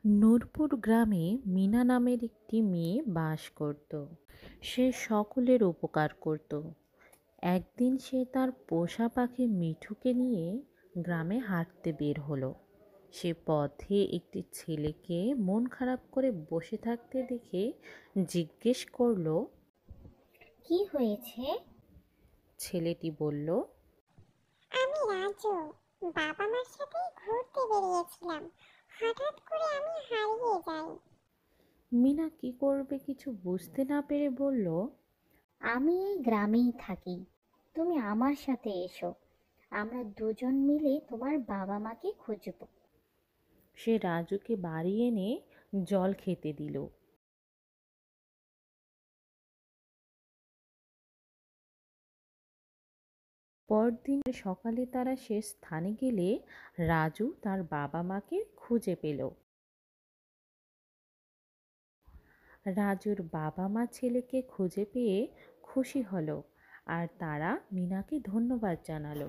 নূরপুর গ্রামে মিনা নামের একটি মেয়ে বাস করত। সে সকলের উপকার করত। একদিন সে তার পোষা পাখি মিঠুকে নিয়ে গ্রামে হাঁটতে বের হলো। সে পথে একটি ছেলেকে মন খারাপ করে বসে থাকতে দেখে জিজ্ঞেস করলো। কি হয়েছে? ছেলেটি বলল, আমি রাজু। বাবা মার সাথে ঘুরতে বেরিয়েছিলাম, হঠাৎ করে আমি হারিয়ে যাই। মিনা কি করবে কিছু বুঝতে না পেরে বলল, আমি এই গ্রামেই থাকি, তুমি আমার সাথে এসো, আমরা দুজন মিলে তোমার বাবা মাকে খুঁজব। সে রাজুকে বাড়ি এনে জল খেতে দিল। পরদিন সকালে তারা সে স্থানে গেলে রাজু তার বাবা মাকে খুঁজে পেল। রাজুর বাবা মা ছেলেকে খুঁজে পেয়ে খুশি হলো আর তারা মিনাকে ধন্যবাদ জানালো।